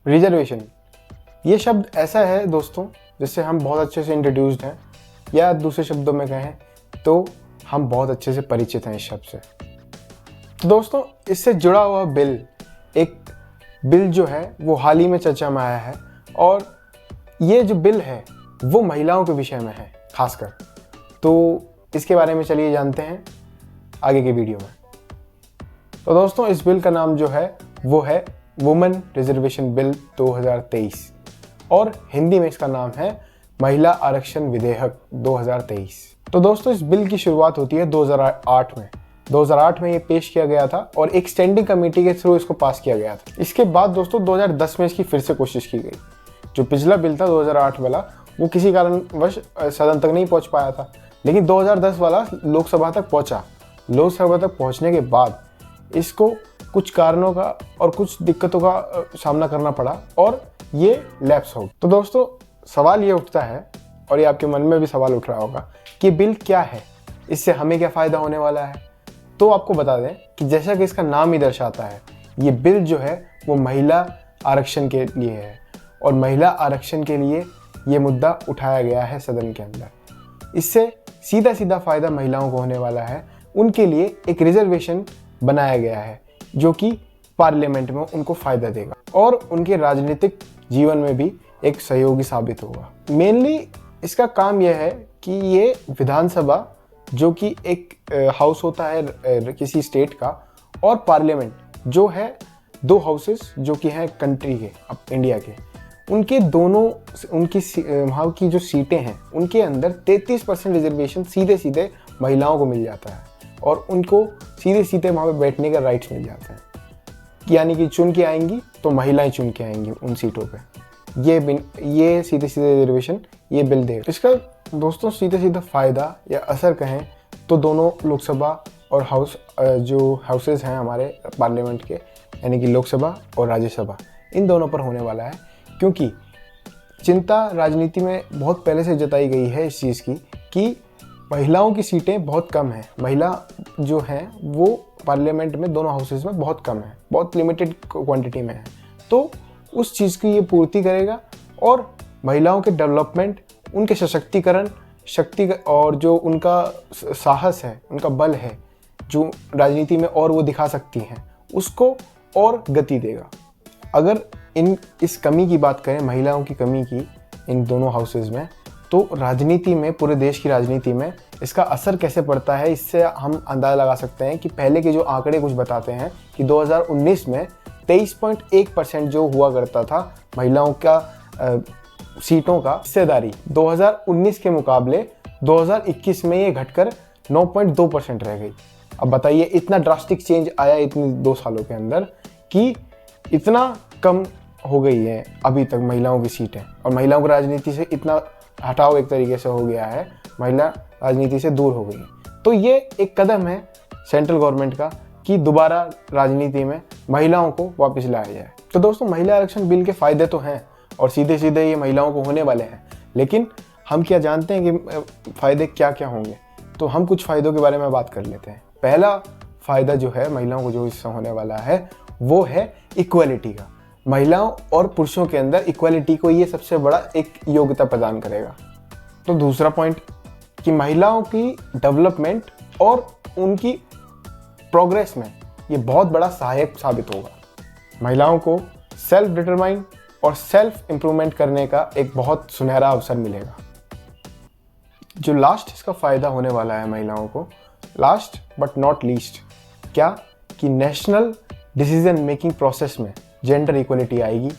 Reservation, ये शब्द ऐसा है दोस्तों जिससे हम बहुत अच्छे से इंट्रोड्यूस्ड हैं, या दूसरे शब्दों में कहें तो हम बहुत अच्छे से परिचित हैं इस शब्द से। तो दोस्तों इससे जुड़ा हुआ एक बिल जो है वो हाल ही में चर्चा में आया है, और ये जो बिल है वो महिलाओं के विषय में है खासकर। तो इसके बारे में चलिए जानते हैं आगे की वीडियो में। तो दोस्तों इस बिल का नाम जो है वो है वुमेन रिजर्वेशन बिल 2023, और हिंदी में इसका नाम है महिला आरक्षण विधेयक 2023। तो दोस्तों इस बिल की शुरुआत होती है 2008 में। 2008 में ये पेश किया गया था और एक स्टैंडिंग कमेटी के थ्रू इसको पास किया गया था। इसके बाद दोस्तों 2010 में इसकी फिर से कोशिश की गई। जो पिछला बिल था 2008 वाला वो किसी कारणवश सदन तक नहीं पहुंच पाया था, लेकिन 2010 वाला लोकसभा तक पहुंचा। लोकसभा तक पहुंचने के बाद इसको कुछ कारणों का और कुछ दिक्कतों का सामना करना पड़ा और ये लैप्स हो। तो दोस्तों सवाल ये उठता है, और ये आपके मन में भी सवाल उठ रहा होगा कि बिल क्या है, इससे हमें क्या फ़ायदा होने वाला है। तो आपको बता दें कि जैसा कि इसका नाम ही दर्शाता है, ये बिल जो है वो महिला आरक्षण के लिए है, और महिला आरक्षण के लिए ये मुद्दा उठाया गया है सदन के अंदर। इससे सीधा सीधा फ़ायदा महिलाओं को होने वाला है। उनके लिए एक रिजर्वेशन बनाया गया है जो कि पार्लियामेंट में उनको फ़ायदा देगा और उनके राजनीतिक जीवन में भी एक सहयोगी साबित होगा। मेनली इसका काम यह है कि ये विधानसभा जो कि एक हाउस होता है किसी स्टेट का, और पार्लियामेंट जो है दो हाउसेस जो कि हैं कंट्री के, अब इंडिया के, उनके दोनों उनकी वहाँ की जो सीटें हैं उनके अंदर 33% रिजर्वेशन सीधे सीधे महिलाओं को मिल जाता है, और उनको सीधे सीधे वहाँ पे बैठने का राइट्स मिल जाते हैं। यानी कि चुन के आएंगी तो महिलाएं चुन के आएंगी उन सीटों पे। ये सीधे सीधे रिजर्वेशन ये बिल देगा। इसका दोस्तों सीधे सीधा फ़ायदा या असर कहें तो दोनों लोकसभा और जो हाउसेस हैं हमारे पार्लियामेंट के, यानी कि लोकसभा और राज्यसभा, इन दोनों पर होने वाला है। क्योंकि चिंता राजनीति में बहुत पहले से जताई गई है इस चीज़ की कि महिलाओं की सीटें बहुत कम हैं। महिला जो हैं वो पार्लियामेंट में दोनों हाउसेस में बहुत कम है, बहुत लिमिटेड क्वांटिटी में है। तो उस चीज़ की ये पूर्ति करेगा, और महिलाओं के डेवलपमेंट, उनके सशक्तिकरण, शक्ति और जो उनका साहस है, उनका बल है जो राजनीति में और वो दिखा सकती हैं, उसको और गति देगा। अगर इस कमी की बात करें, महिलाओं की कमी की इन दोनों हाउसेस में, तो राजनीति में, पूरे देश की राजनीति में इसका असर कैसे पड़ता है, इससे हम अंदाज़ा लगा सकते हैं कि पहले के जो आंकड़े कुछ बताते हैं कि 2019 में 23.1% जो हुआ करता था महिलाओं का सीटों का हिस्सेदारी, 2019 के मुकाबले 2021 में ये घटकर 9.2% रह गई। अब बताइए इतना ड्रास्टिक चेंज आया इतने 2 सालों के अंदर कि इतना कम हो गई है अभी तक महिलाओं की सीटें, और महिलाओं को राजनीति से इतना हटाव एक तरीके से हो गया है, महिला राजनीति से दूर हो गई है। तो ये एक कदम है सेंट्रल गवर्नमेंट का कि दोबारा राजनीति में महिलाओं को वापस लाया जाए। तो दोस्तों महिला आरक्षण बिल के फ़ायदे तो हैं और सीधे सीधे ये महिलाओं को होने वाले हैं, लेकिन हम क्या जानते हैं कि फ़ायदे क्या क्या होंगे। तो हम कुछ फ़ायदों के बारे में बात कर लेते हैं। पहला फ़ायदा जो है महिलाओं को जो इससे होने वाला है वो है इक्वलिटी का। महिलाओं और पुरुषों के अंदर इक्वलिटी को ये सबसे बड़ा एक योग्यता प्रदान करेगा। तो दूसरा पॉइंट कि महिलाओं की डेवलपमेंट और उनकी प्रोग्रेस में ये बहुत बड़ा सहायक साबित होगा। महिलाओं को सेल्फ डिटरमाइन और सेल्फ इम्प्रूवमेंट करने का एक बहुत सुनहरा अवसर मिलेगा। जो लास्ट इसका फ़ायदा होने वाला है महिलाओं को, लास्ट बट नॉट लीस्ट, क्या कि नेशनल डिसीजन मेकिंग प्रोसेस में जेंडर इक्वलिटी आएगी,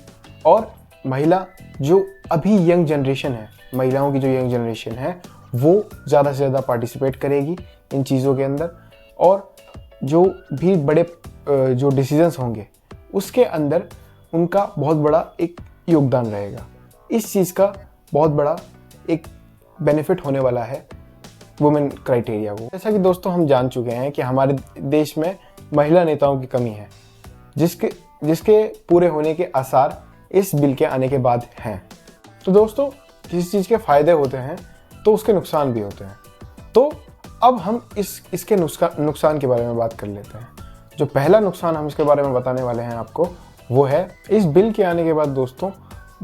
और महिला जो अभी यंग जनरेशन है, महिलाओं की जो यंग जनरेशन है वो ज़्यादा से ज़्यादा पार्टिसिपेट करेगी इन चीज़ों के अंदर, और जो भी बड़े जो डिसीजंस होंगे उसके अंदर उनका बहुत बड़ा एक योगदान रहेगा। इस चीज़ का बहुत बड़ा एक बेनिफिट होने वाला है वुमेन क्राइटेरिया को। जैसा कि दोस्तों हम जान चुके हैं कि हमारे देश में महिला नेताओं की कमी है, जिसके पूरे होने के आसार इस बिल के आने के बाद हैं। तो दोस्तों किसी चीज़ के फ़ायदे होते हैं तो उसके नुकसान भी होते हैं। तो अब हम इसके नुकसान के बारे में बात कर लेते हैं। जो पहला नुकसान हम इसके बारे में बताने वाले हैं आपको, वो है इस बिल के आने के बाद दोस्तों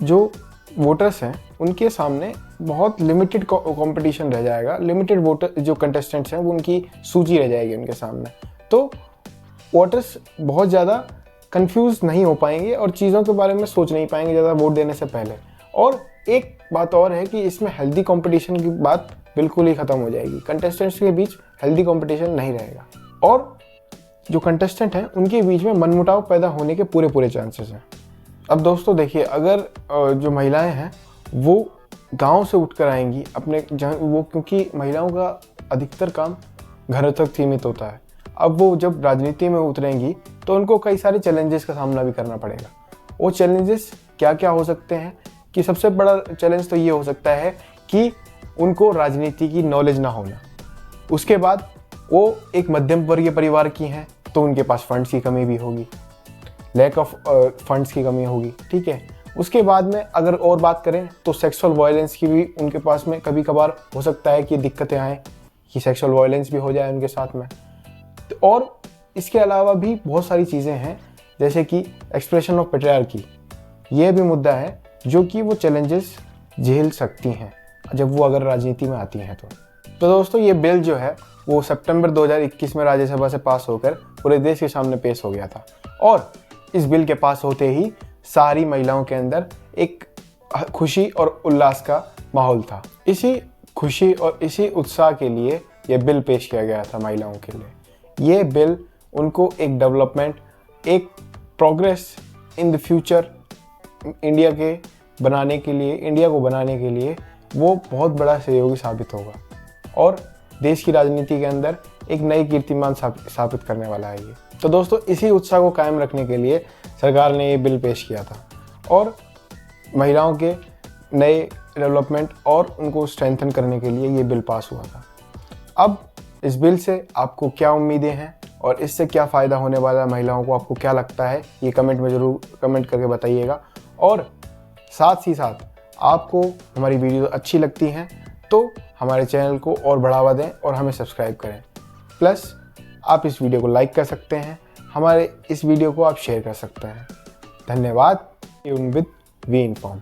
जो वोटर्स हैं उनके सामने बहुत लिमिटेड कंपटीशन रह जाएगा, लिमिटेड वोटर जो कंटेस्टेंट्स हैं वो उनकी सूची रह जाएगी उनके सामने। तो वोटर्स बहुत ज़्यादा कंफ्यूज नहीं हो पाएंगे और चीज़ों के बारे में सोच नहीं पाएंगे ज़्यादा वोट देने से पहले। और एक बात और है कि इसमें हेल्दी कंपटीशन की बात बिल्कुल ही ख़त्म हो जाएगी, कंटेस्टेंट्स के बीच हेल्दी कंपटीशन नहीं रहेगा और जो कंटेस्टेंट हैं उनके बीच में मनमुटाव पैदा होने के पूरे चांसेस हैं। अब दोस्तों देखिए, अगर जो महिलाएं हैं वो गांव से उठकर आएंगी अपने जहाँ वो, क्योंकि महिलाओं का अधिकतर काम घरों तक सीमित होता है, अब वो जब राजनीति में उतरेंगी तो उनको कई सारे चैलेंजेस का सामना भी करना पड़ेगा। वो चैलेंजेस क्या क्या हो सकते हैं कि सबसे बड़ा चैलेंज तो ये हो सकता है कि उनको राजनीति की नॉलेज ना होना। उसके बाद वो एक मध्यम वर्गीय परिवार की हैं तो उनके पास फंड्स की कमी भी होगी, लैक ऑफ फंड्स की कमी होगी, ठीक है। उसके बाद में अगर और बात करें तो सेक्सुअल वायलेंस की भी उनके पास में कभी कभार हो सकता है कि दिक्कतें आएँ कि सेक्सुअल वायलेंस भी हो जाए उनके साथ में। तो और इसके अलावा भी बहुत सारी चीज़ें हैं जैसे कि एक्सप्रेशन ऑफ पैट्रियार्की, ये भी मुद्दा है जो कि वो चैलेंजेस झेल सकती हैं जब वो अगर राजनीति में आती हैं। तो दोस्तों ये बिल जो है वो सितंबर 2021 में राज्यसभा से पास होकर पूरे देश के सामने पेश हो गया था और इस बिल के पास होते ही सारी महिलाओं के अंदर एक खुशी और उल्लास का माहौल था। इसी खुशी और इसी उत्साह के लिए ये बिल पेश किया गया था महिलाओं के लिए। ये बिल उनको एक डेवलपमेंट, एक progress in the future India को बनाने के लिए वो बहुत बड़ा सहयोगी साबित होगा और देश की राजनीति के अंदर एक नई कीर्तिमान स्थापित करने वाला है ये। तो दोस्तों इसी उत्साह को कायम रखने के लिए सरकार ने ये बिल पेश किया था और महिलाओं के नए डेवलपमेंट और उनको स्ट्रेंथन करने के लिए ये बिल पास हुआ था। अब इस बिल से आपको क्या उम्मीदें हैं और इससे क्या फ़ायदा होने वाला है महिलाओं को, आपको क्या लगता है, ये कमेंट में ज़रूर कमेंट करके बताइएगा। और साथ ही साथ आपको हमारी वीडियो अच्छी लगती हैं तो हमारे चैनल को और बढ़ावा दें और हमें सब्सक्राइब करें। प्लस आप इस वीडियो को लाइक कर सकते हैं, हमारे इस वीडियो को आप शेयर कर सकते हैं। धन्यवाद। With we inform.